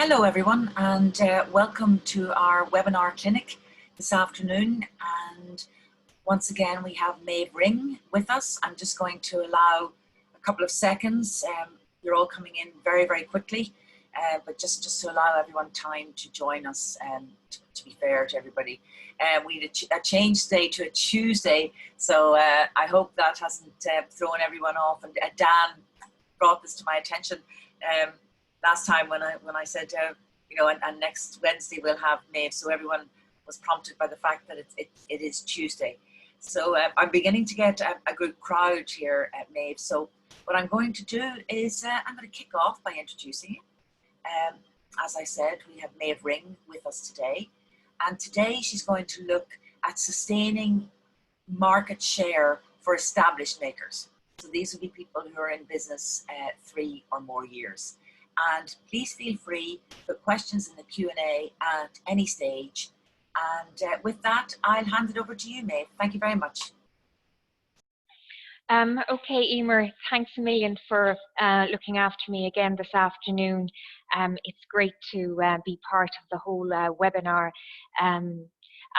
Hello everyone, and welcome to our webinar clinic this afternoon. And once again we have Meabh Ring with us. I'm just going to allow a couple of seconds. You're all coming in very quickly, but just to allow everyone time to join us, to be fair to everybody. We had a change today to a Tuesday, so I hope that hasn't thrown everyone off. And Dan brought this to my attention last time when I said, you know, and next Wednesday we'll have Meabh, so everyone was prompted by the fact that it is Tuesday. So I'm beginning to get a good crowd here at Meabh. So what I'm going to do is I'm going to kick off by introducing you. As I said, we have Meabh Ring with us today, and today she's going to look at sustaining market share for established makers. So these will be people who are in business 3 or more years. And please feel free to put questions in the Q&A at any stage. And with that, I'll hand it over to you, Meabh. Thank you very much. Okay, Emer, thanks a million for looking after me again this afternoon. It's great to be part of the whole webinar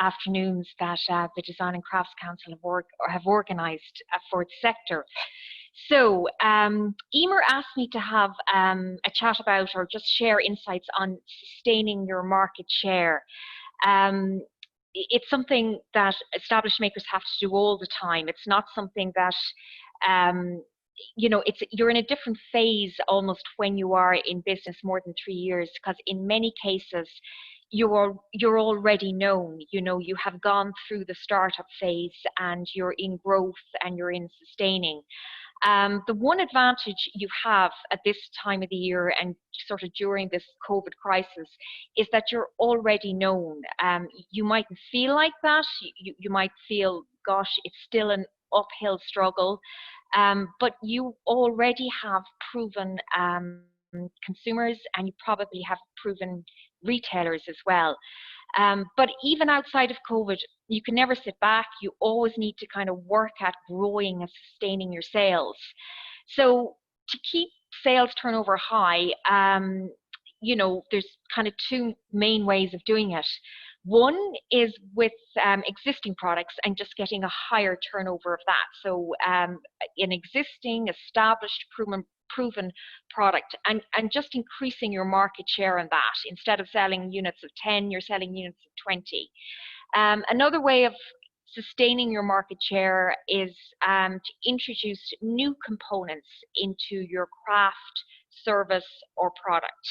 afternoons that the Design and Crafts Council have organised for its sector. So Emer asked me to have a chat about, or just share insights on sustaining your market share. It's something that established makers have to do all the time. It's not something that, you know, you're in a different phase almost when you are in business more than 3 years, because in many cases, you're already known. You know, you have gone through the startup phase and you're in growth and you're in sustaining. The one advantage you have at this time of the year and sort of during this COVID crisis is that you're already known. You mightn't feel like that. You might feel, gosh, it's still an uphill struggle, but you already have proven consumers, and you probably have proven retailers as well. But even outside of COVID, you can never sit back. You always need to kind of work at growing and sustaining your sales. So to keep sales turnover high, you know, there's kind of 2 main ways of doing it. One is with existing products and just getting a higher turnover of that. So an existing, established, proven product, and just increasing your market share on that. Instead of selling units of 10, you're selling units of 20. Another way of sustaining your market share is to introduce new components into your craft, service, or product.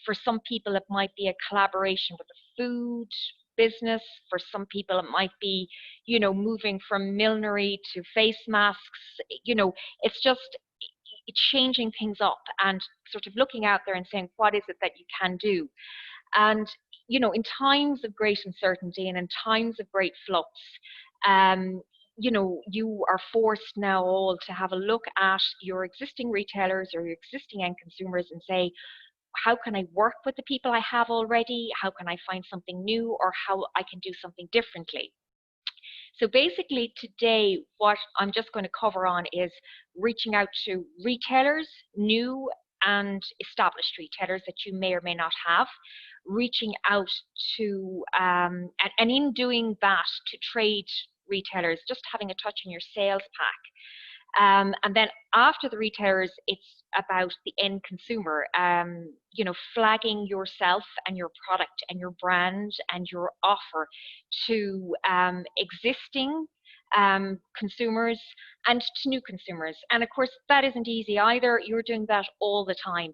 For some people, it might be a collaboration with a food business. For some people, it might be, you know, moving from millinery to face masks. You know, it's just changing things up and sort of looking out there and saying, what is it that you can do? And, you know, in times of great uncertainty and in times of great flux, you know, you are forced now all to have a look at your existing retailers or your existing end consumers and say, how can I work with the people I have already? How can I find something new, or how I can do something differently? So basically today, what I'm just going to cover on is reaching out to retailers, new and established retailers that you may or may not have, reaching out to, and in doing that, to trade retailers, just having a touch on your sales pack. And then after the retailers, it's about the end consumer, you know, flagging yourself and your product and your brand and your offer to existing consumers and to new consumers. And of course, that isn't easy either. You're doing that all the time.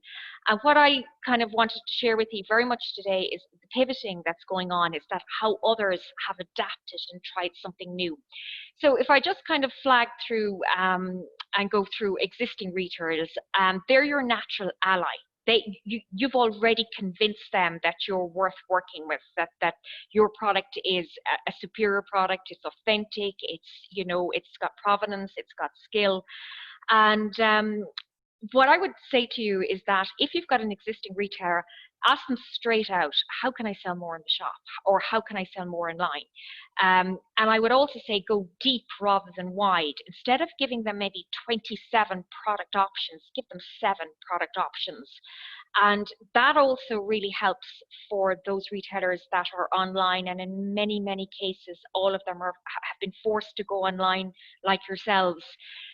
And what I kind of wanted to share with you very much today is the pivoting that's going on, is that how others have adapted and tried something new. So if I just kind of flag through and go through existing retailers, they're your natural ally. You've already convinced them that you're worth working with, that your product is a superior product, it's authentic, it's, you know, it's got provenance, it's got skill. And what I would say to you is that if you've got an existing retailer ask them straight out, how can I sell more in the shop? Or how can I sell more online? And I would also say go deep rather than wide. Instead of giving them maybe 27 product options, give them 7 product options. And that also really helps for those retailers that are online. And in many, many cases, all of them have been forced to go online like yourselves.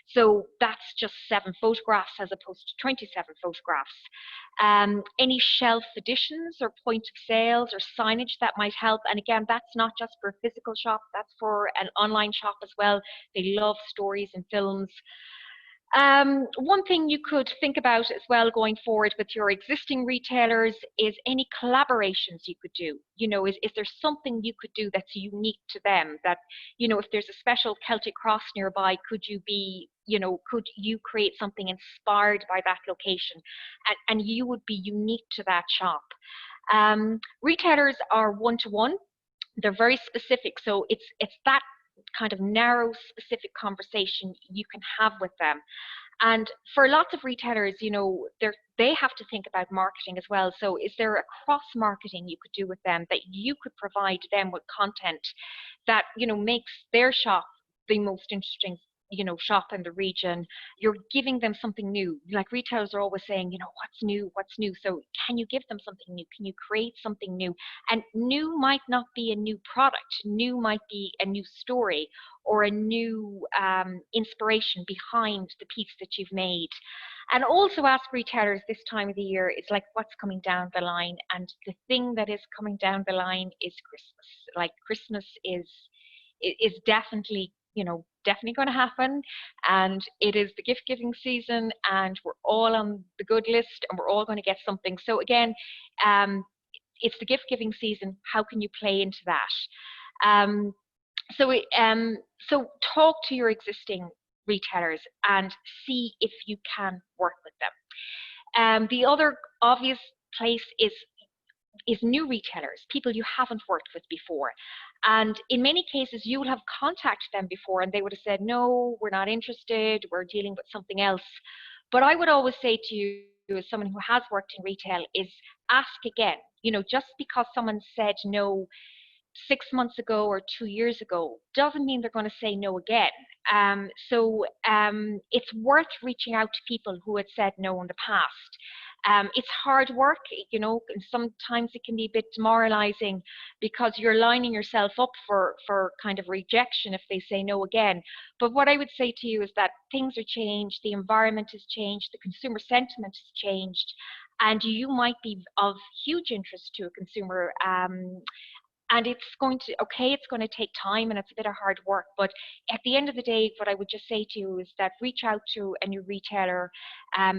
So that's just 7 photographs as opposed to 27 photographs. Any shelf additions or point of sales or signage that might help. And again, that's not just for a physical shop, that's for an online shop as well. They love stories and films. One thing you could think about as well going forward with your existing retailers is any collaborations you could do. You know, is there something you could do that's unique to them? That, you know, if there's a special Celtic cross nearby, could you create something inspired by that location? And you would be unique to that shop. Retailers are one-to-one. They're very specific. So it's that kind of narrow, specific conversation you can have with them. And for lots of retailers, you know, they have to think about marketing as well. So is there a cross-marketing you could do with them that you could provide them with content that, you know, makes their shop the most interesting, you know, shop in the region? You're giving them something new. Like retailers are always saying, you know, what's new? So can you give them something new? Can you create something new? And new might not be a new product. New might be a new story or a new inspiration behind the piece that you've made. And also ask retailers this time of the year, it's like what's coming down the line. And the thing that is coming down the line is Christmas. Like Christmas is definitely, you know, definitely going to happen, and it is the gift giving season, and we're all on the good list, and we're all going to get something. So again, it's the gift giving season. How can you play into that? So talk to your existing retailers and see if you can work with them. The other obvious place is new retailers, people you haven't worked with before. And in many cases, you will have contacted them before and they would have said, no, we're not interested, we're dealing with something else. But I would always say to you, as someone who has worked in retail, is ask again. You know, just because someone said no 6 months ago or 2 years ago doesn't mean they're going to say no again. It's worth reaching out to people who had said no in the past. It's hard work, you know, and sometimes it can be a bit demoralizing because you're lining yourself up for kind of rejection if they say no again. But what I would say to you is that things are changed, the environment has changed, the consumer sentiment has changed, and you might be of huge interest to a consumer. And it's going to take time and it's a bit of hard work. But at the end of the day, what I would just say to you is that reach out to a new retailer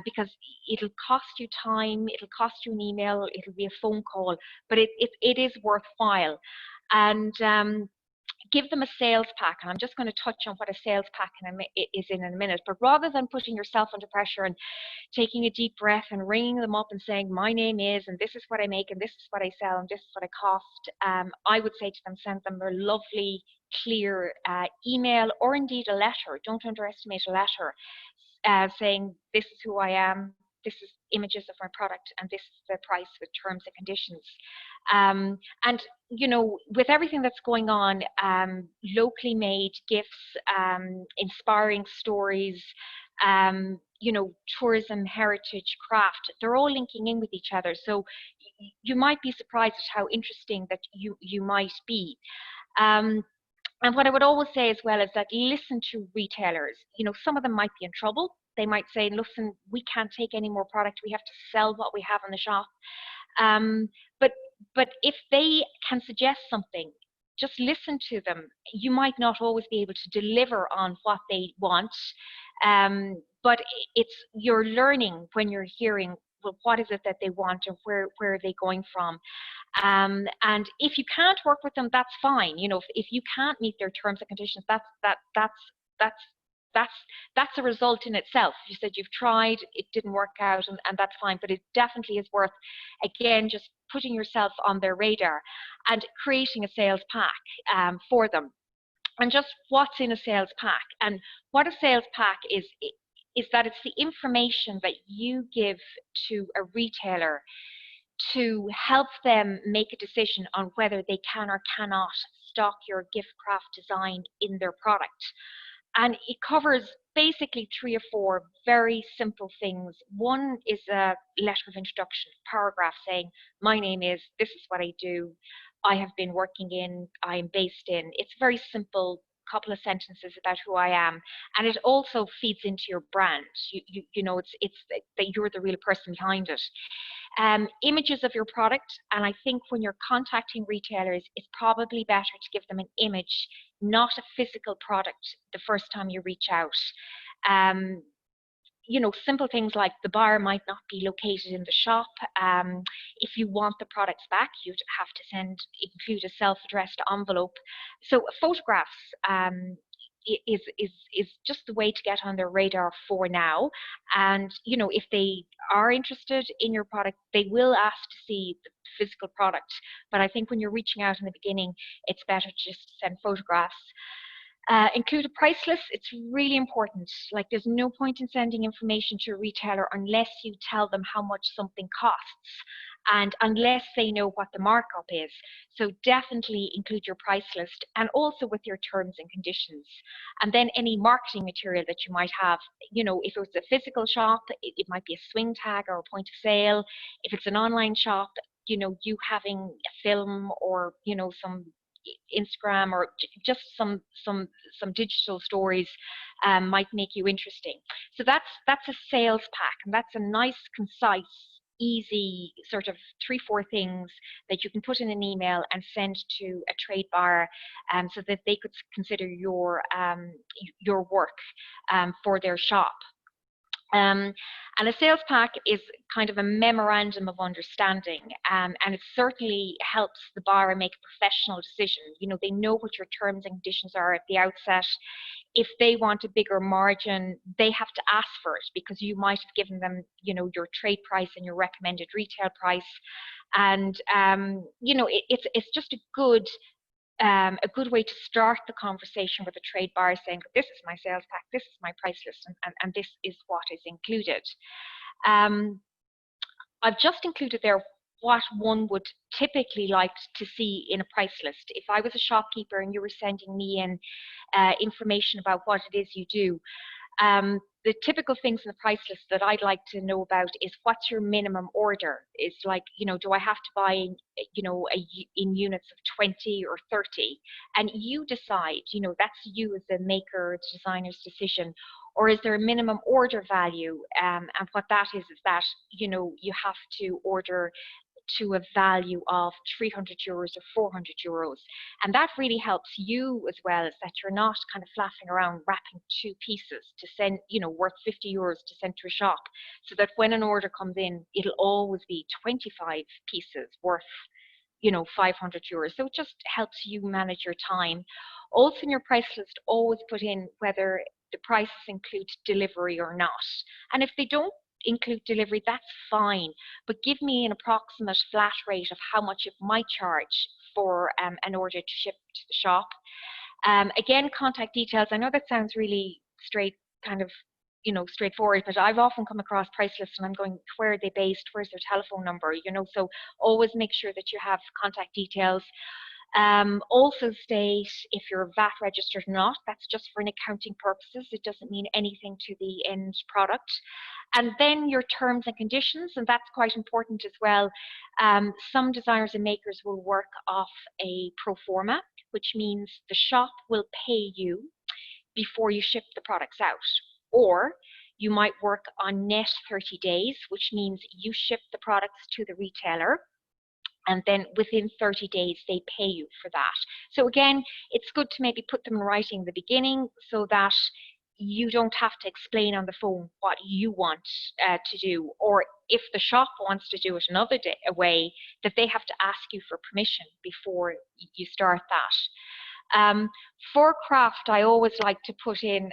because it'll cost you time, it'll cost you an email, it'll be a phone call, but it is worthwhile. And give them a sales pack, and I'm just going to touch on what a sales pack is in a minute. But rather than putting yourself under pressure and taking a deep breath and ringing them up and saying, my name is, and this is what I make, and this is what I sell, and this is what I cost, I would say to them, send them a lovely, clear email or indeed a letter. Don't underestimate a letter saying, this is who I am, this is images of my product, and this is the price with terms and conditions. And you know, with everything that's going on, locally made gifts, inspiring stories, you know, tourism, heritage, craft, they're all linking in with each other. So you might be surprised at how interesting that you might be. And what I would always say as well is that listen to retailers. You know, some of them might be in trouble. They might say, listen, we can't take any more product. We have to sell what we have in the shop. But if they can suggest something, just listen to them. You might not always be able to deliver on what they want, but you're learning when you're hearing, well, what is it that they want and where are they going from? And if you can't work with them, that's fine. You know, if you can't meet their terms and conditions, that's a result in itself. You said you've tried, it didn't work out, and that's fine. But it definitely is worth, again, just putting yourself on their radar and creating a sales pack for them. And just what's in a sales pack, and what a sales pack is that it's the information that you give to a retailer to help them make a decision on whether they can or cannot stock your gift craft design in their product. And it covers basically 3 or 4 very simple things. One is a letter of introduction, paragraph saying, my name is, this is what I do, I have been working in, I am based in. It's very simple, couple of sentences about who I am, and it also feeds into your brand. You know, it's that you're the real person behind it. Images of your product, and I think when you're contacting retailers, it's probably better to give them an image, not a physical product, the first time you reach out. You know, simple things like the buyer might not be located in the shop. If you want the products back, you'd have to include a self-addressed envelope. So photographs is just the way to get on their radar for now. And you know, if they are interested in your product, they will ask to see the physical product. But I think when you're reaching out in the beginning, it's better to just send photographs. Include a price list. It's really important. Like, there's no point in sending information to a retailer unless you tell them how much something costs and unless they know what the markup is. So definitely include your price list, and also with your terms and conditions. And then any marketing material that you might have. You know, if it was a physical shop, it might be a swing tag or a point of sale. If it's an online shop, you know, you having a film or, you know, some Instagram or just some digital stories might make you interesting. So that's a sales pack, and that's a nice, concise, easy sort of 3-4 things that you can put in an email and send to a trade buyer, so that they could consider your work for their shop. And a sales pack is kind of a memorandum of understanding, and it certainly helps the buyer make a professional decision. You know, they know what your terms and conditions are at the outset. If they want a bigger margin, they have to ask for it, because you might have given them, you know, your trade price and your recommended retail price. And you know, it's just a good way to start the conversation with a trade buyer, saying, this is my sales pack, this is my price list, and this is what is included. I've just included there what one would typically like to see in a price list. If I was a shopkeeper and you were sending me in information about what it is you do, the typical things in the price list that I'd like to know about is, what's your minimum order? It's like, you know, do I have to buy, you know, in units of 20 or 30? And you decide, you know, that's you as the maker, the designer's decision. Or is there a minimum order value? And what that is that, you know, you have to order to a value of 300 euros or 400 euros. And that really helps you as well, is that you're not kind of flapping around wrapping 2 pieces to send, you know, worth 50 euros to send to a shop, so that when an order comes in, it'll always be 25 pieces worth, you know, 500 euros. So it just helps you manage your time. Also, in your price list, always put in whether the prices include delivery or not. And if they don't include delivery, that's fine, but give me an approximate flat rate of how much it might charge for an order to ship to the shop. Again, contact details. I know that sounds really straightforward, but I've often come across price lists and I'm going, where are they based? Where's their telephone number? You know, so always make sure that you have contact details. Also state if you're VAT registered or not. That's just for an accounting purposes. It doesn't mean anything to the end product. And then your terms and conditions, and that's quite important as well. Some designers and makers will work off a pro forma, which means the shop will pay you before you ship the products out. Or you might work on net 30 days, which means you ship the products to the retailer, and then within 30 days they pay you for that. So again, it's good to maybe put them in writing in the beginning, so that you don't have to explain on the phone what you want to do, or if the shop wants to do it another way, that they have to ask you for permission before you start that. For craft, I always like to put in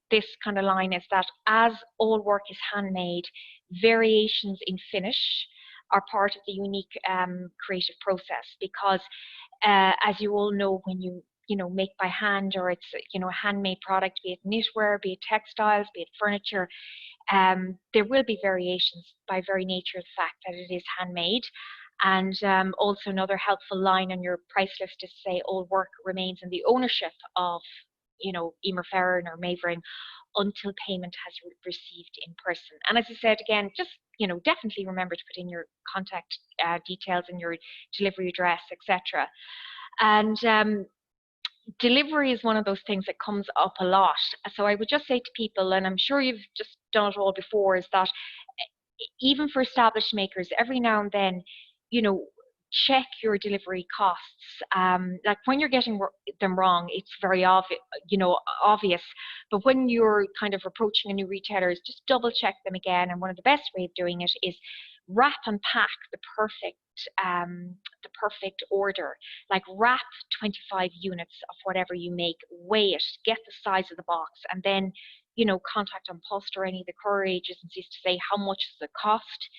this kind of line, is that as all work is handmade, variations in finish are part of the unique creative process, because as you all know, when you make by hand, or it's, a handmade product, be it knitwear, be it textiles, be it furniture. There will be variations by very nature of the fact that it is handmade. And also another helpful line on your price list is to say all work remains in the ownership of, Emer Ferrin or Meabh Ring until payment has received in person. And as I said, again, just, definitely remember to put in your contact details and your delivery address, etc. And delivery is one of those things that comes up a lot. So I would just say to people, and I'm sure you've just done it all before, is that even for established makers, every now and then, check your delivery costs. Like when you're getting them wrong, it's very obvious. But when you're kind of approaching a new retailer, just double check them again. And one of the best way of doing it is wrap and pack the perfect order. Like wrap 25 units of whatever you make, weigh it, get the size of the box, and then contact An Post or any of the courier agencies to say how much does it cost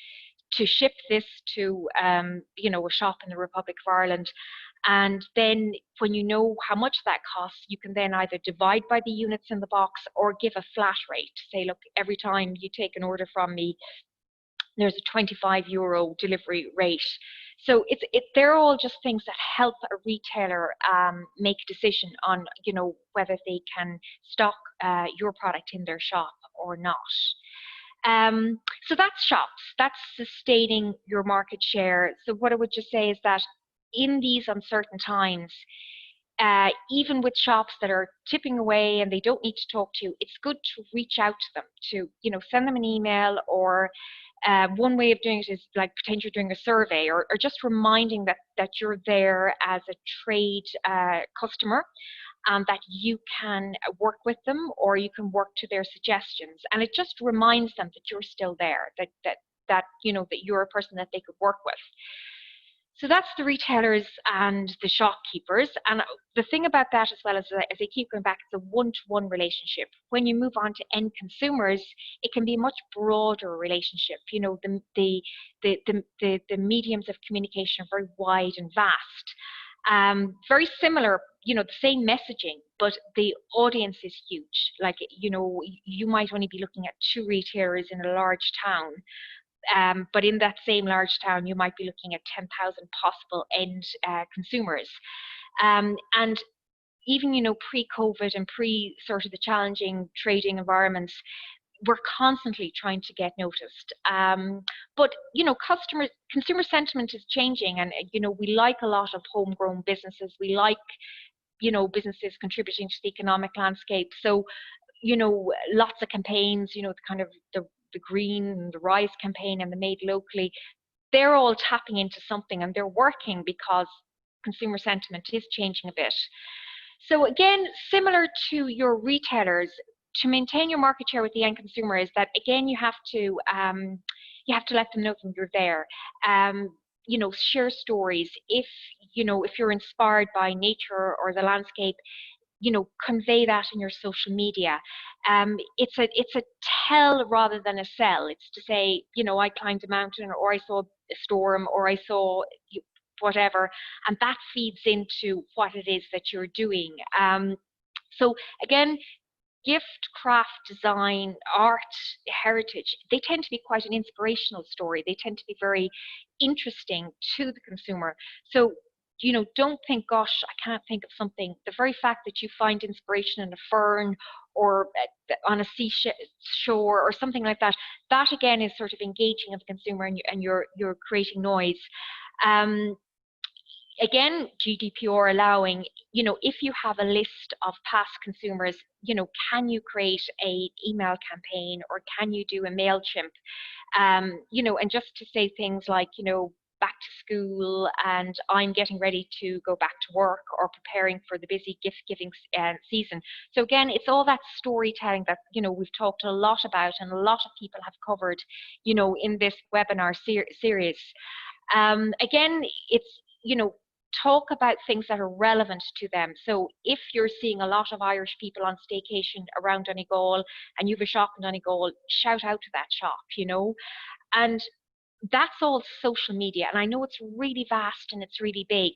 to ship this to a shop in the Republic of Ireland. And then when you know how much that costs, you can then either divide by the units in the box or give a flat rate. Say, look, every time you take an order from me, there's a €25 delivery rate. So they're all just things that help a retailer make a decision on, whether they can stock your product in their shop or not. So that's shops, that's sustaining your market share. So what I would just say is that in these uncertain times, even with shops that are tipping away and they don't need to talk to you, it's good to reach out to them, to send them an email, or one way of doing it is like potentially doing a survey, or just reminding that you're there as a trade customer, and that you can work with them, or you can work to their suggestions. And it just reminds them that you're still there, that you're a person that they could work with. So that's the retailers and the shopkeepers. And the thing about that as well is that, as I keep going back, it's a one-to-one relationship. When you move on to end consumers, it can be a much broader relationship. The mediums of communication are very wide and vast. Very similar, the same messaging, but the audience is huge. Like, you might only be looking at 2 retailers in a large town. But in that same large town, you might be looking at 10,000 possible end consumers. And even, pre-COVID and sort of the challenging trading environments, we're constantly trying to get noticed. But, consumer sentiment is changing, and, we like a lot of homegrown businesses. We like, businesses contributing to the economic landscape. So, lots of campaigns, kind of the Green and the Rise campaign and the Made Locally, they're all tapping into something, and they're working because consumer sentiment is changing a bit. So again, similar to your retailers, to maintain your market share with the end consumer is that, again, you have to let them know that you're there. Share stories. If you're inspired by nature or the landscape, convey that in your social media. It's a tell rather than a sell. It's to say, I climbed a mountain, or I saw a storm, or I saw whatever, and that feeds into what it is that you're doing. So again, gift, craft, design, art, heritage, they tend to be quite an inspirational story. They tend to be very interesting to the consumer. So don't think, gosh, I can't think of something. The very fact that you find inspiration in a fern, or on a seashore or something like that, that again is sort of engaging of the consumer, and you're creating noise. Again, GDPR allowing, if you have a list of past consumers, can you create a email campaign, or can you do a MailChimp? And just to say things like, back to school, and I'm getting ready to go back to work, or preparing for the busy gift giving season. So again, it's all that storytelling that we've talked a lot about, and a lot of people have covered in this webinar series. Again, it's talk about things that are relevant to them. So if you're seeing a lot of Irish people on staycation around Donegal, and you have a shop in Donegal, shout out to that shop, and that's all social media. And I know it's really vast and it's really big,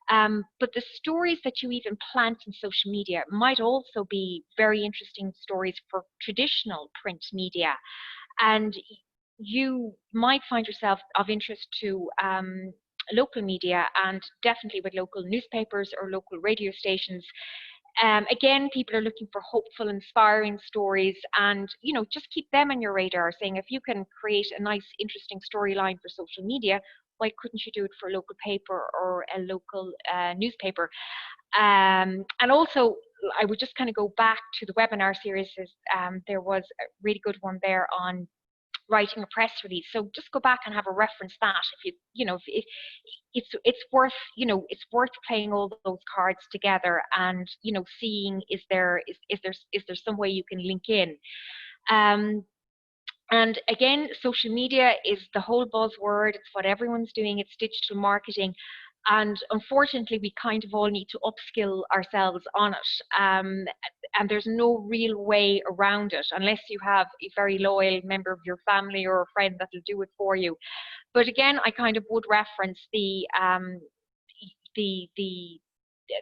But the stories that you even plant in social media might also be very interesting stories for traditional print media. And you might find yourself of interest to local media, and definitely with local newspapers or local radio stations. Again, people are looking for hopeful, inspiring stories, and just keep them on your radar, saying if you can create a nice, interesting storyline for social media, why couldn't you do it for a local paper or a local newspaper? And also, I would just kind of go back to the webinar series. There was a really good one there on writing a press release. So just go back and have a reference that if if it's worth it's worth playing all those cards together, and seeing is there some way you can link in. And again, social media is the whole buzzword. It's what everyone's doing. It's digital marketing. And unfortunately, we kind of all need to upskill ourselves on it. And there's no real way around it unless you have a very loyal member of your family or a friend that'll do it for you. But again, I kind of would reference the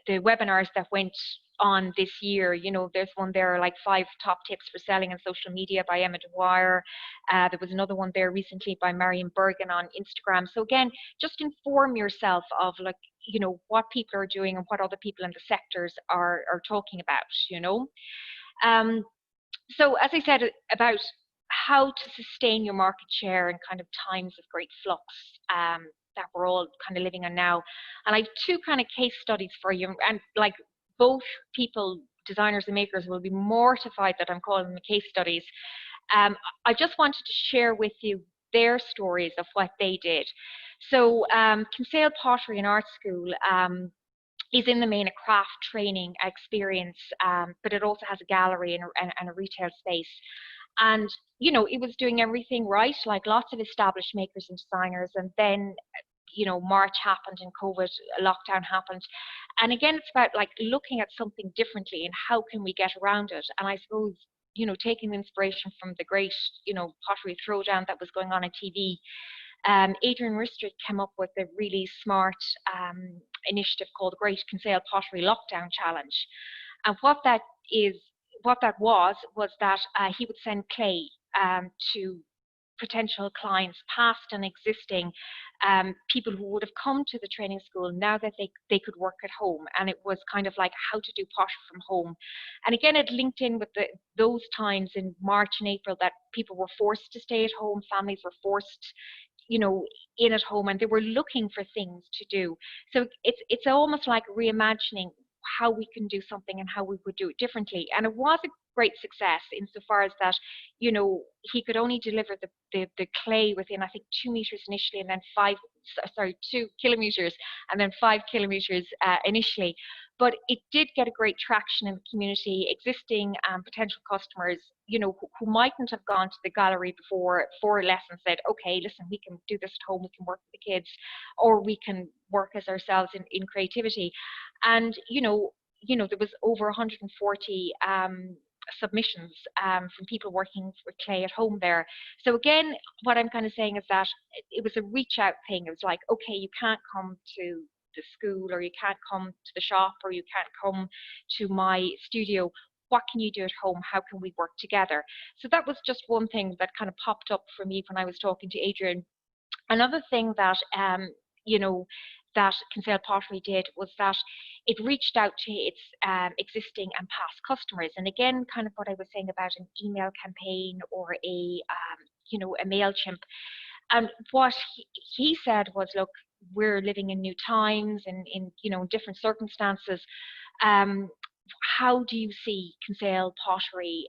webinars that went on this year. There's one there like 5 top tips for selling on social media by Emma Dwyer. There was another one there recently by Marion Bergen on Instagram. So again, just inform yourself of what people are doing and what other people in the sectors are talking about. So as I said about how to sustain your market share in kind of times of great flux that we're all kind of living in now. And I have 2 kind of case studies for you, and like both people, designers and makers, will be mortified that I'm calling them case studies. I just wanted to share with you their stories of what they did. So Kinsale Pottery and Art School is in the main a craft training experience, but it also has a gallery and a retail space. And it was doing everything right, like lots of established makers and designers. And then March happened and COVID lockdown happened. And again, it's about like looking at something differently and how can we get around it. And I suppose taking inspiration from the great pottery throwdown that was going on TV, Adrian Ristrick came up with a really smart initiative called the Great Kinsale Pottery Lockdown Challenge. And what that was that he would send clay to potential clients, past and existing, people who would have come to the training school now that they could work at home. And it was kind of like how to do pottery from home. And again, it linked in with those times in March and April that people were forced to stay at home, families were forced in at home, and they were looking for things to do. So it's almost like reimagining how we can do something and how we would do it differently. And it was a great success insofar as that, he could only deliver the clay within, I think, 2 meters initially, and then 2 kilometers, and then 5 kilometers initially. But it did get a great traction in the community. Existing potential customers, who mightn't have gone to the gallery before for a lesson, said, okay, listen, we can do this at home, we can work with the kids, or we can work as ourselves in creativity. And there was over 140 submissions from people working with clay at home there. So again, what I'm kind of saying is that it was a reach out thing. It was like, okay, you can't come to the school, or you can't come to the shop, or you can't come to my studio. What can you do at home? How can we work together? So that was just one thing that kind of popped up for me when I was talking to Adrian. Another thing that that Kinsale Pottery did was that it reached out to its existing and past customers. And again, kind of what I was saying about an email campaign or a MailChimp. And what he said was, look, we're living in new times and in different circumstances. How do you see Kinsale Pottery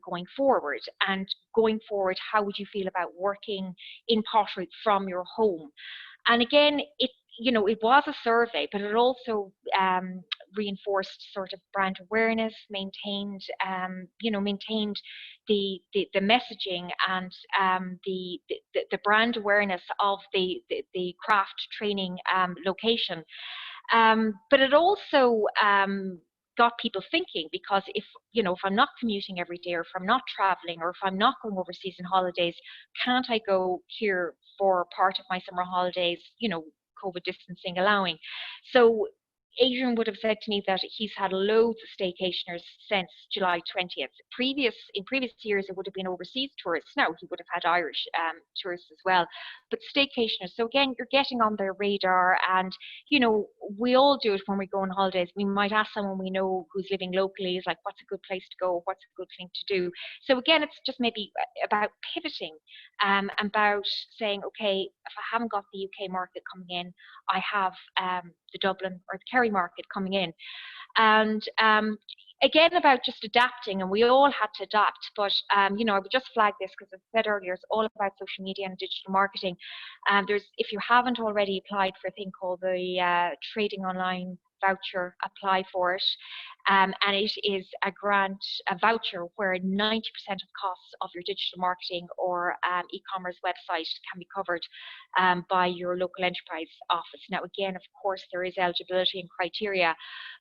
going forward? And going forward, how would you feel about working in pottery from your home? And again, it was a survey, but it also reinforced sort of brand awareness, maintained the messaging and the brand awareness of the craft training location. But it also got people thinking, because if I'm not commuting every day, or if I'm not traveling, or if I'm not going overseas in holidays, can't I go here for part of my summer holidays, COVID distancing allowing? So Adrian would have said to me that he's had loads of staycationers since July 20th. In previous years, it would have been overseas tourists. Now, he would have had Irish tourists as well. But staycationers, so again, you're getting on their radar. And, you know, we all do it when we go on holidays. We might ask someone we know who's living locally, is like, what's a good place to go? What's a good thing to do? So again, it's just maybe about pivoting, about saying, okay, if I haven't got the UK market coming in, I have the Dublin or the Kerry market coming in. And again, about just adapting, and we all had to adapt, but you know, I would just flag this because as I said earlier, it's all about social media and digital marketing. If you haven't already applied for a thing called the Trading Online Voucher, apply for it. And it is a grant, a voucher where 90% of costs of your digital marketing or e-commerce website can be covered by your local enterprise office. Now, again, of course, there is eligibility and criteria,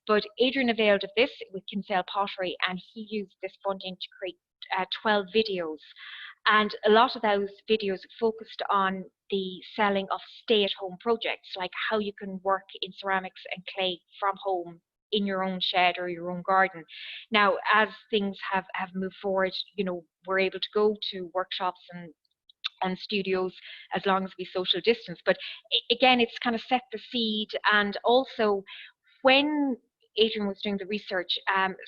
but Adrian availed of this with Kinsale Pottery, and he used this funding to create 12 videos. And a lot of those videos focused on the selling of stay-at-home projects, like how you can work in ceramics and clay from home in your own shed or your own garden. Now, as things have moved forward, you know, we're able to go to workshops and studios as long as we social distance. But again, it's kind of set the seed. And also, when Adrian was doing the research,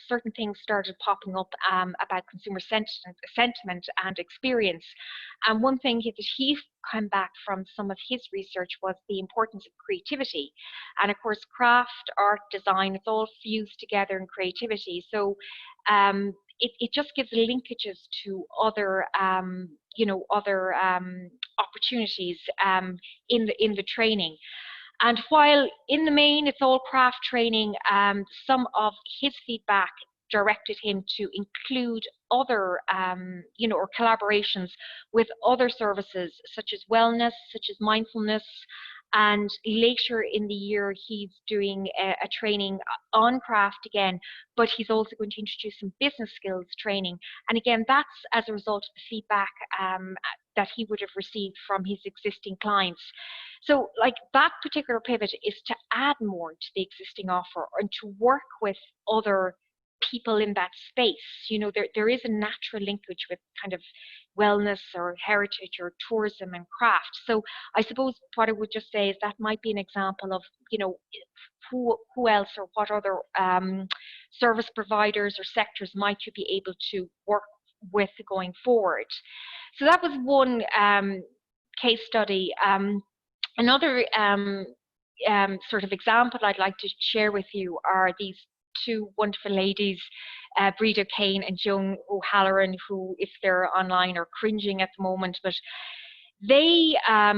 certain things started popping up about consumer sentiment and experience. And one thing that he came back from some of his research was the importance of creativity. And of course, craft, art, design, it's all fused together in creativity. So it just gives linkages to other, you know, other opportunities in the training. And while in the main it's all craft training, some of his feedback directed him to include other, you know, or collaborations with other services such as wellness, such as mindfulness. And later in the year, he's doing a training on craft again, but he's also going to introduce some business skills training. And again, that's as a result of the feedback that he would have received from his existing clients. So like that particular pivot is to add more to the existing offer and to work with other people in that space. You know, there is a natural linkage with kind of wellness or heritage or tourism and craft. So I suppose what I would just say is that might be an example of, you know, who else or what other service providers or sectors might you be able to work with going forward. So that was one case study. Another sort of example I'd like to share with you are these two wonderful ladies, Breda Kane and Joan O'Halloran, who, if they're online, are cringing at the moment, but they are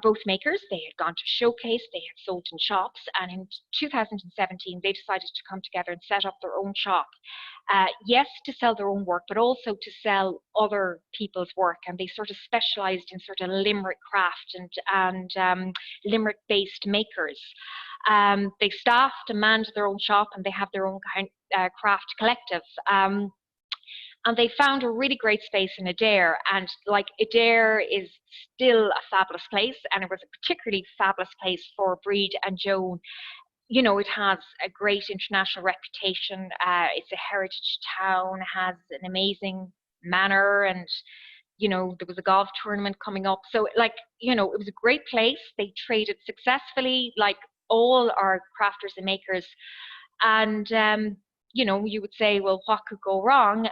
both makers. They had gone to showcase, they had sold in shops, and in 2017 they decided to come together and set up their own shop. Yes, to sell their own work, but also to sell other people's work. And they sort of specialized in sort of Limerick craft and Limerick-based makers. They staffed and manned their own shop, and they have their own craft collective. And they found a really great space in Adair, and like Adair is still a fabulous place, and it was a particularly fabulous place for Breed and Joan. You know, it has a great international reputation. It's a heritage town, has an amazing manor, and you know, there was a golf tournament coming up. So like, you know, it was a great place. They traded successfully, like all our crafters and makers. And you know, you would say, well, what could go wrong?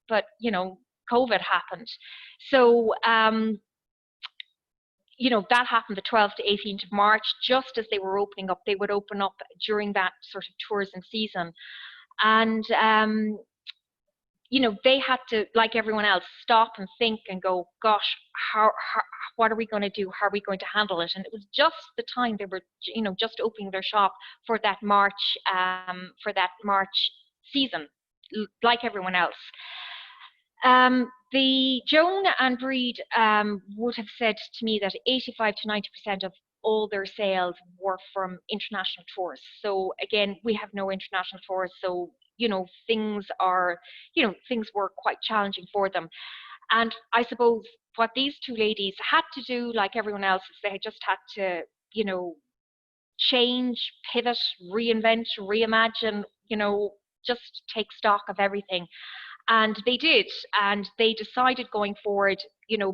But you know, COVID happened. So you know, that happened the 12th to 18th of March, just as they were opening up. They would open up during that sort of tourism season. And you know, they had to, like everyone else, stop and think and go, gosh, what are we going to do? How are we going to handle it? And it was just the time they were, you know, just opening their shop for that March season, like everyone else. The Joan and Breed would have said to me that 85 to 90% of all their sales were from international tourists. So again, we have no international tourists, so you know, things were quite challenging for them. And I suppose what these two ladies had to do, like everyone else, is they just had to, you know, change, pivot, reinvent, reimagine, just take stock of everything. And they did, and they decided going forward,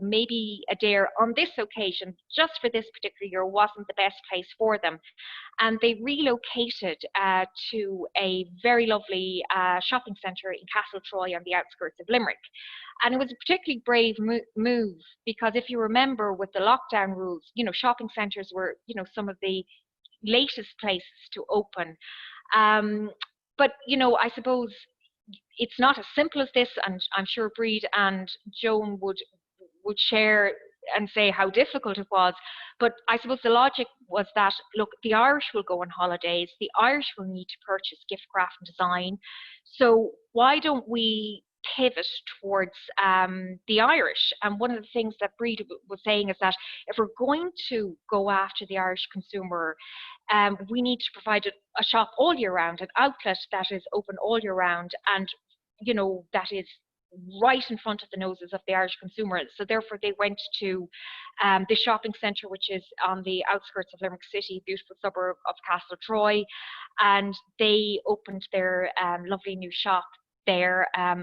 maybe Adair on this occasion, just for this particular year, wasn't the best place for them. And they relocated to a very lovely shopping centre in Castletroy on the outskirts of Limerick. And it was a particularly brave move because if you remember with the lockdown rules, shopping centres were, some of the latest places to open. But, I suppose it's not as simple as this, and I'm sure Breed and Joan would share and say how difficult it was. But I suppose the logic was that, look, the Irish will go on holidays, the Irish will need to purchase gift, craft and design. So why don't we pivot towards the Irish? And one of the things that Breed was saying is that if we're going to go after the Irish consumer, we need to provide a shop all year round, an outlet that is open all year round, and that is right in front of the noses of the Irish consumers. So therefore they went to the shopping centre, which is on the outskirts of Limerick City, beautiful suburb of Castletroy, and they opened their lovely new shop there. I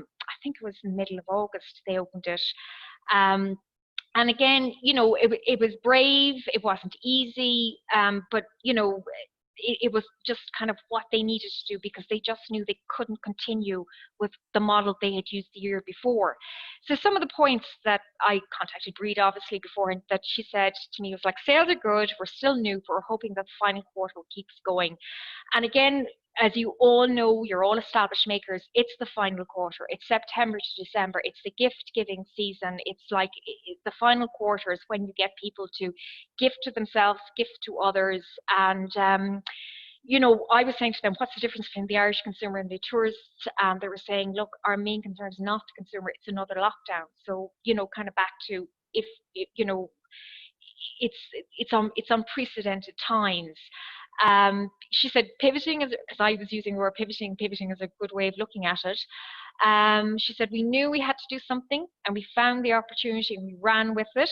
think it was in the middle of August they opened it. And again, it was brave, it wasn't easy, but it was just kind of what they needed to do because they just knew they couldn't continue with the model they had used the year before. So some of the points that I contacted Breed obviously before, and that she said to me was like, sales are good, we're still new, but we're hoping that the final quarter keeps going. And again, as you all know, you're all established makers, it's the final quarter. It's September to December. It's the gift giving season. It's like the final quarter is when you get people to gift to themselves, gift to others. And, I was saying to them, what's the difference between the Irish consumer and the tourists? They were saying, look, our main concern is not the consumer, it's another lockdown. So, kind of back to if, it's unprecedented times. She said pivoting is, because I was using the word pivoting is a good way of looking at it. She said we knew we had to do something and we found the opportunity and we ran with it.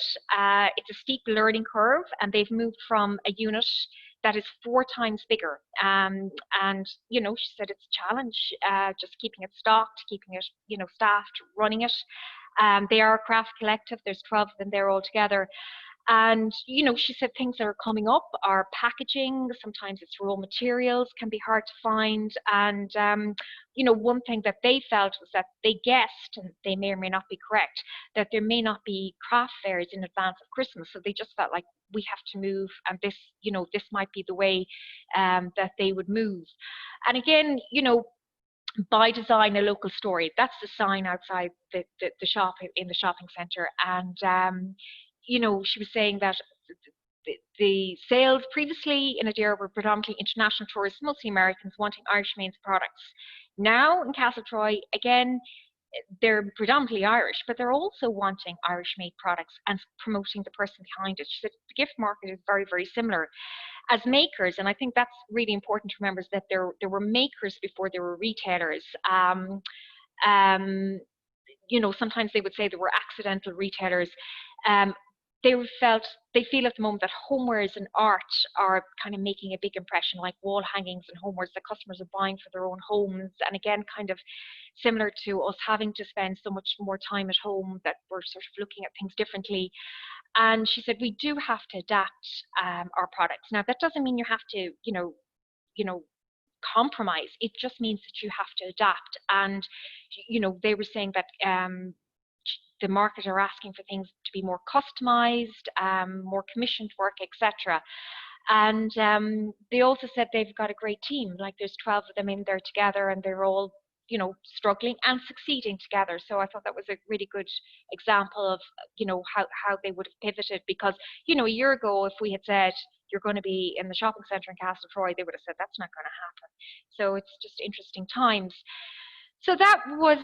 It's a steep learning curve and they've moved from a unit that is 4 times bigger. And, she said it's a challenge, just keeping it stocked, keeping it, staffed, running it. They are a craft collective, there's 12 of them there all together. And, she said things that are coming up are packaging, sometimes it's raw materials, can be hard to find. And, one thing that they felt was that they guessed, and they may or may not be correct, that there may not be craft fairs in advance of Christmas. So they just felt like we have to move, and this, this might be the way that they would move. And again, by design, a local story. That's the sign outside the shop in the shopping centre. And, she was saying that the sales previously in Adair were predominantly international tourists, mostly Americans, wanting Irish-made products. Now in Castletroy, again, they're predominantly Irish, but they're also wanting Irish-made products and promoting the person behind it. She said the gift market is very, very similar. As makers, and I think that's really important to remember, is that there were makers before there were retailers. Sometimes they would say there were accidental retailers. They feel at the moment that homewares and art are kind of making a big impression, like wall hangings and homewares that customers are buying for their own homes. And again, kind of similar to us having to spend so much more time at home, that we're sort of looking at things differently. And she said, we do have to adapt our products. Now, that doesn't mean you have to, compromise. It just means that you have to adapt. And, they were saying that the market are asking for things to be more customized, more commissioned work, etc. And they also said they've got a great team. Like there's 12 of them in there together, and they're all, struggling and succeeding together. So I thought that was a really good example of, how they would have pivoted. Because, a year ago, if we had said you're going to be in the shopping centre in Castletroy, they would have said that's not going to happen. So it's just interesting times. So that was,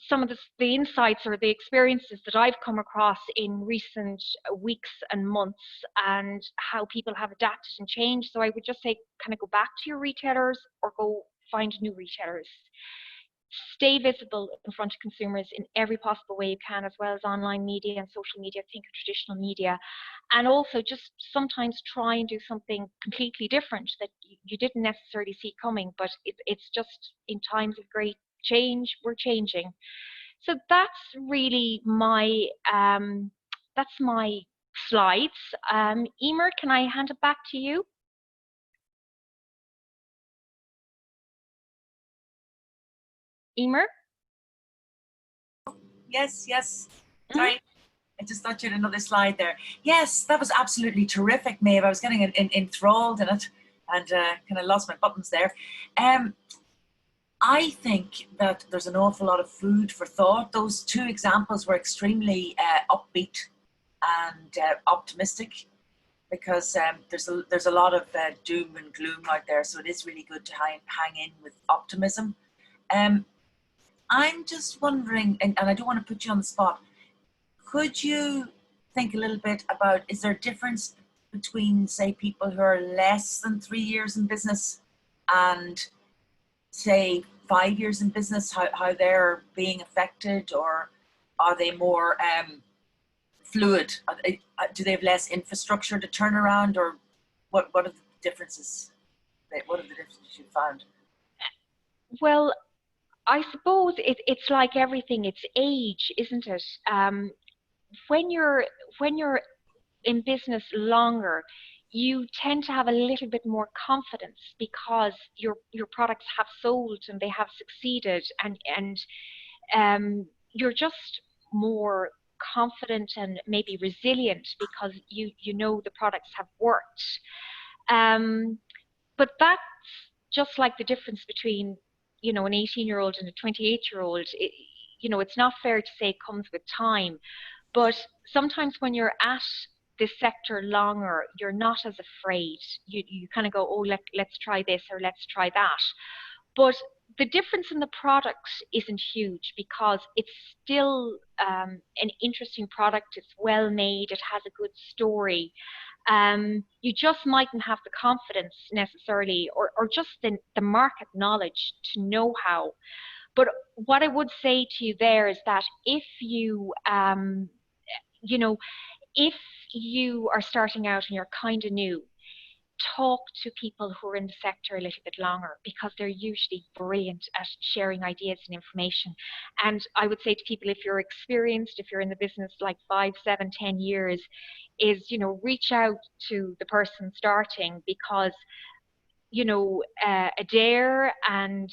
some of the insights or the experiences that I've come across in recent weeks and months, and how people have adapted and changed. So I would just say, kind of go back to your retailers or go find new retailers. stay visible in front of consumers in every possible way you can, as well as online media and social media, think of traditional media, and also just sometimes try and do something completely different that you didn't necessarily see coming, but it's just in times of great change, we're changing. So that's really my that's my slides. Emer, can I hand it back to you? Emer? Yes, yes. Sorry, I just thought you had another slide there. Yes, that was absolutely terrific, Maeve. I was getting enthralled in it and kind of lost my buttons there. I think that there's an awful lot of food for thought. Those two examples were extremely upbeat and optimistic, because there's a lot of doom and gloom out there. So it is really good to hang in with optimism. I'm just wondering, and I don't want to put you on the spot, could you think a little bit about, is there a difference between, say, people who are less than 3 years in business and, say, 5 years in business, how they're being affected, or are they more fluid? Do they have less infrastructure to turn around, or what are the differences? What are the differences you found? Well, I suppose it's like everything, it's age, isn't it? When you're when you're in business longer, you tend to have a little bit more confidence because your products have sold and they have succeeded, and you're just more confident and maybe resilient because you know the products have worked. But that's just like the difference between, you know, an 18-year-old and a 28-year-old. It's not fair to say it comes with time, but sometimes when you're at this sector longer, you're not as afraid. You kind of go, oh, let's try this or let's try that. But the difference in the product isn't huge because it's still an interesting product. It's well made. It has a good story. You just mightn't have the confidence necessarily, or just the market knowledge to know how. But what I would say to you there is that if you, if you are starting out and you're kind of new, talk to people who are in the sector a little bit longer because they're usually brilliant at sharing ideas and information. And I would say to people, if you're experienced, if you're in the business like 5, 7, 10 years, is, reach out to the person starting because, Adair and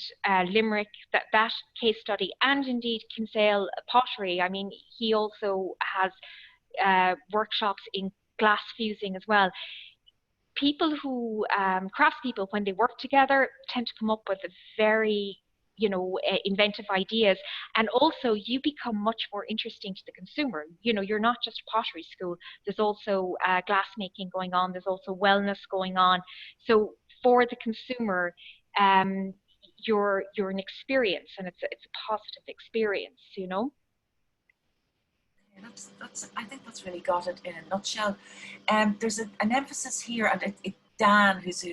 Limerick, that case study, and indeed Kinsale Pottery, I mean, he also has workshops in glass fusing as well. People who, craftspeople, when they work together, tend to come up with a very, inventive ideas. And also you become much more interesting to the consumer. You're not just a pottery school. There's also glass making going on. There's also wellness going on. So for the consumer, you're an experience, and it's a positive experience, I think that's really got it in a nutshell. There's an emphasis here, and Dan, who's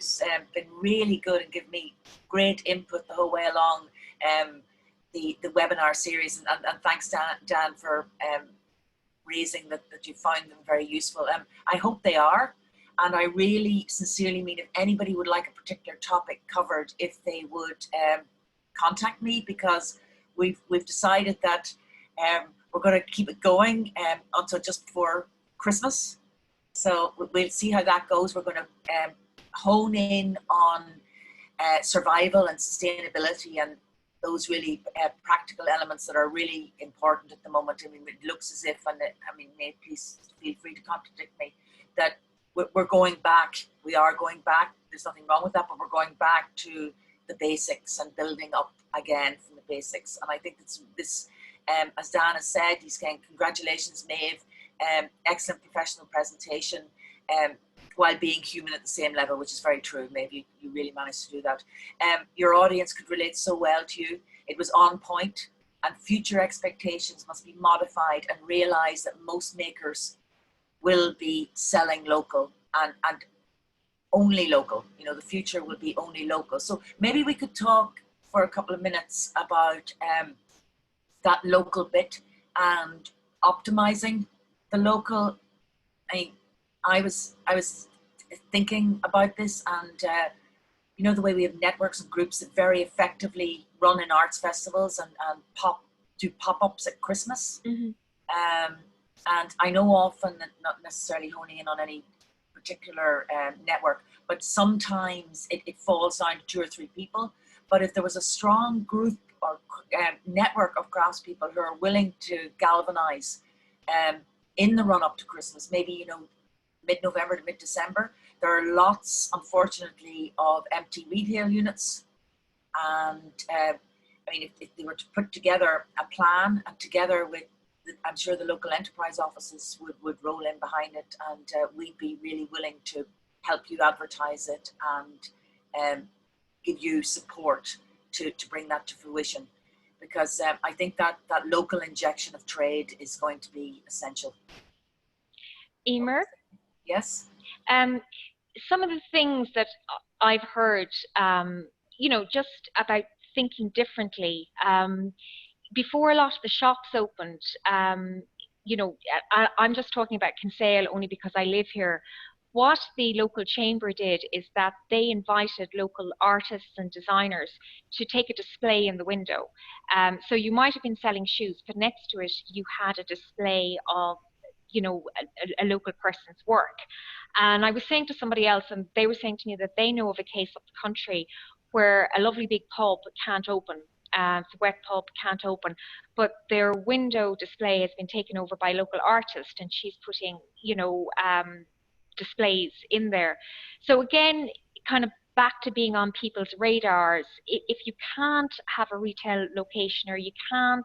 been really good and given me great input the whole way along the webinar series, and thanks Dan for raising that you find them very useful. I hope they are, and I really sincerely mean, if anybody would like a particular topic covered, if they would contact me, because we've decided that we're going to keep it going until just before Christmas. So we'll see how that goes. We're going to hone in on survival and sustainability, and those really practical elements that are really important at the moment. I mean, it looks as if, and May, please feel free to contradict me, that we're going back. We are going back. There's nothing wrong with that, but we're going back to the basics and building up again from the basics. And I think this as Dan has said, he's saying, congratulations, Maeve, excellent professional presentation, while being human at the same level, which is very true. Maeve, you really managed to do that. Your audience could relate so well to you. It was on point, and future expectations must be modified and realize that most makers will be selling local and only local. The future will be only local. So maybe we could talk for a couple of minutes about that local bit and optimizing the local. I was thinking about this, and you know, the way we have networks and groups that very effectively run in arts festivals and do pop-ups at Christmas. Mm-hmm. And I know often that, not necessarily honing in on any particular network, but sometimes it falls down to 2 or 3 people. But if there was a strong group or network of craftspeople who are willing to galvanize in the run up to Christmas, maybe, you know, mid-November to mid-December, there are lots, unfortunately, of empty retail units. And I mean, if they were to put together a plan, and together with, I'm sure the local enterprise offices would roll in behind it, and we'd be really willing to help you advertise it and give you support to bring that to fruition. Because I think that local injection of trade is going to be essential. Emer? Yes? Some of the things that I've heard, you know, just about thinking differently, before a lot of the shops opened, you know, I'm just talking about Kinsale only because I live here. What the local chamber did is that they invited local artists and designers to take a display in the window. So you might have been selling shoes, but next to it you had a display of, you know, a local person's work. And I was saying to somebody else, and they were saying to me that they know of a case up the country where a lovely big pub can't open. It's a wet pub, can't open, but their window display has been taken over by a local artist, and she's putting, you know, displays in there. So again, kind of back to being on people's radars. If you can't have a retail location, or you can't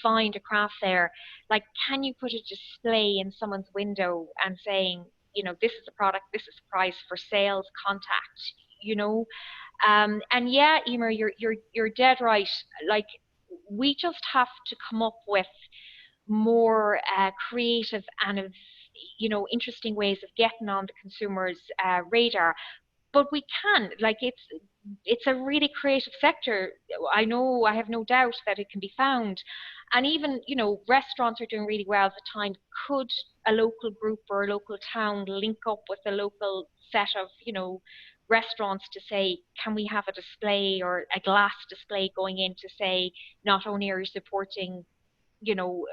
find a craft fair, like, can you put a display in someone's window and saying, you know, this is a product, this is a price, for sales, contact, you know? And yeah, Emer, you're dead right. Like, we just have to come up with more creative and, you know, interesting ways of getting on the consumer's radar. But we can, like, it's a really creative sector. I know, I have no doubt that it can be found. And even, you know, restaurants are doing really well at the time. Could a local group or a local town link up with a local set of, you know, restaurants to say, can we have a display or a glass display going in to say, not only are you supporting, you know,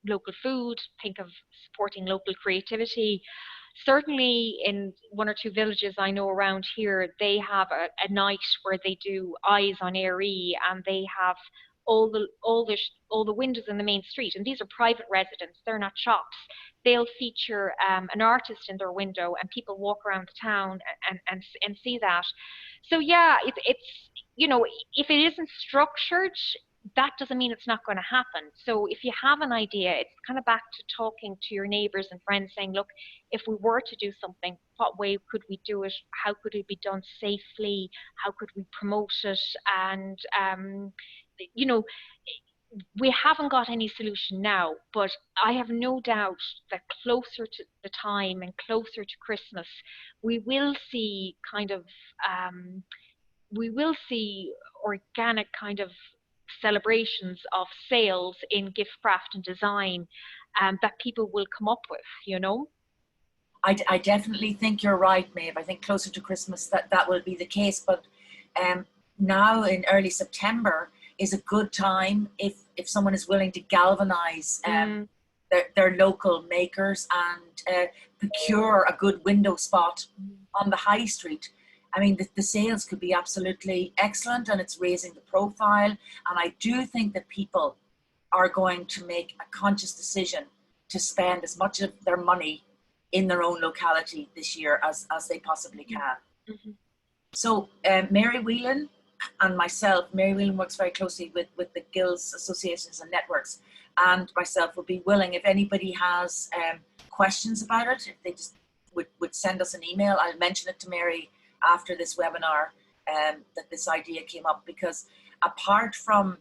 local food, think of supporting local creativity. Certainly in 1 or 2 villages I know around here, they have a night where they do Eyes on Airy, and they have all the windows in the main street, and these are private residents, they're not shops. They'll feature an artist in their window, and people walk around the town and see that. So yeah, it's, you know, if it isn't structured, that doesn't mean it's not going to happen. So if you have an idea, it's kind of back to talking to your neighbors and friends, saying, look, if we were to do something, what way could we do it? How could it be done safely? How could we promote it? And, you know, we haven't got any solution now, but I have no doubt that closer to the time and closer to Christmas, we will see kind of, we will see organic kind of celebrations of sales in gift craft and design that people will come up with, you know? I definitely think you're right, Maeve. I think closer to Christmas that will be the case. But now in early September is a good time if someone is willing to galvanize their local makers and procure a good window spot on the high street. I mean, the sales could be absolutely excellent, and it's raising the profile. And I do think that people are going to make a conscious decision to spend as much of their money in their own locality this year as they possibly can. Mm-hmm. So Mary Whelan and myself, Mary Whelan works very closely with the guilds, associations and networks, and myself would be willing, if anybody has questions about it, if they just would send us an email. I'll mention it to Mary after this webinar, that this idea came up, because apart from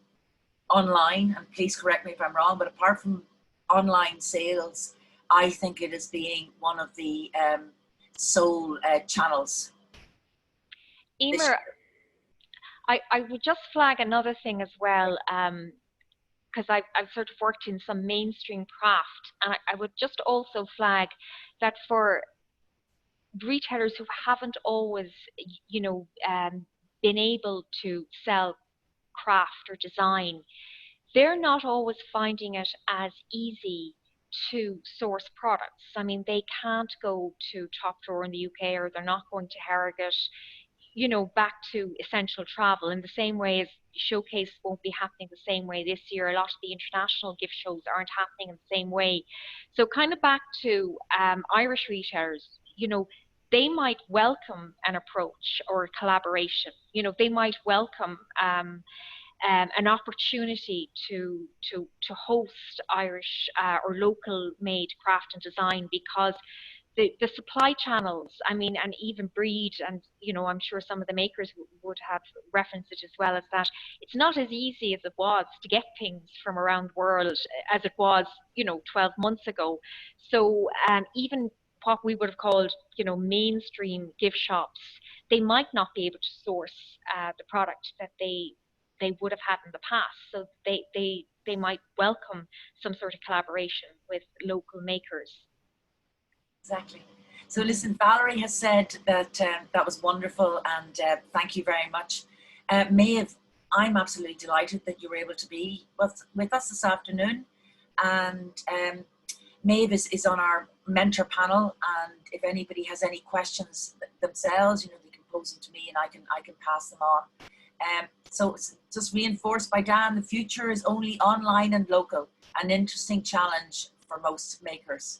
online, and please correct me if I'm wrong, but apart from online sales, I think it is being one of the sole channels. Emer, I would just flag another thing as well, because I've sort of worked in some mainstream craft, and I would just also flag that for retailers who haven't always, you know, been able to sell craft or design, they're not always finding it as easy to source products. I mean, they can't go to Top Drawer in the UK, or they're not going to Harrogate, you know, back to essential travel in the same way as Showcase won't be happening the same way this year. A lot of the international gift shows aren't happening in the same way. So kind of back to Irish retailers, you know, they might welcome an approach or a collaboration. You know, they might welcome an opportunity to host Irish or local made craft and design, because the supply channels, I mean, and even breed, and you know, I'm sure some of the makers would have referenced it as well, as that it's not as easy as it was to get things from around the world as it was, you know, 12 months ago. So even what we would have called, you know, mainstream gift shops, they might not be able to source the product that they would have had in the past. So they might welcome some sort of collaboration with local makers. Exactly. So listen, Valerie has said that that was wonderful, and thank you very much. Meabh, I'm absolutely delighted that you were able to be with us this afternoon. And Meabh is on our mentor panel, and if anybody has any questions themselves, you know, they can pose them to me, and I can pass them on. So it's just reinforced by Dan, the future is only online and local, an interesting challenge for most makers.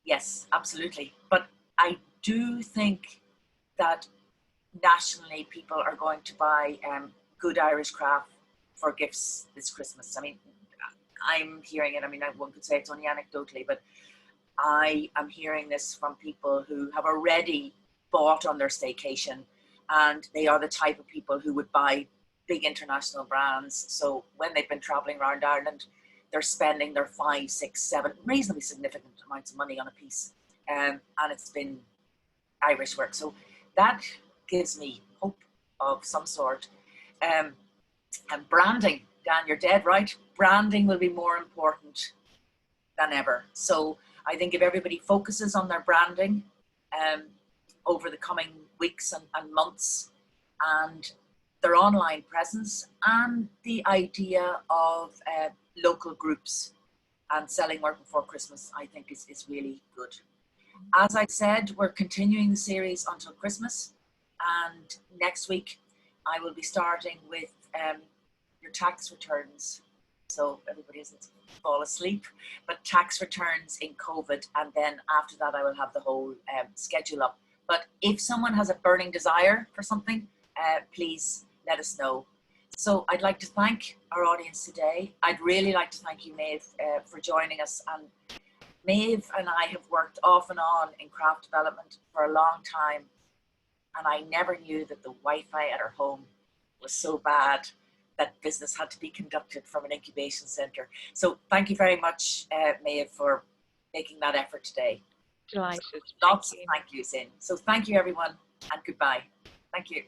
Yes, absolutely. But I do think that nationally people are going to buy good Irish craft for gifts this Christmas. I mean, I'm hearing it. I mean, one could say it's only anecdotally, but I am hearing this from people who have already bought on their staycation, and they are the type of people who would buy big international brands. So when they've been traveling around Ireland, they're spending their 5, 6, 7 reasonably significant amounts of money on a piece, and it's been Irish work. So that gives me hope of some sort. And branding, Dan, you're dead right. Branding will be more important than ever. So I think if everybody focuses on their branding over the coming weeks and months, and their online presence, and the idea of local groups and selling work before Christmas, I think is really good. As I said, we're continuing the series until Christmas, and next week I will be starting with your tax returns. So everybody doesn't fall asleep, but tax returns in COVID, and then after that I will have the whole schedule up. But if someone has a burning desire for something, please let us know. So I'd like to thank our audience today. I'd really like to thank you, Meabh, for joining us. And Meabh and I have worked off and on in craft development for a long time, and I never knew that the Wi-Fi at our home was so bad that business had to be conducted from an incubation centre. So thank you very much, Meabh, for making that effort today. Delighted. So lots of thank yous in. So thank you, everyone, and goodbye. Thank you.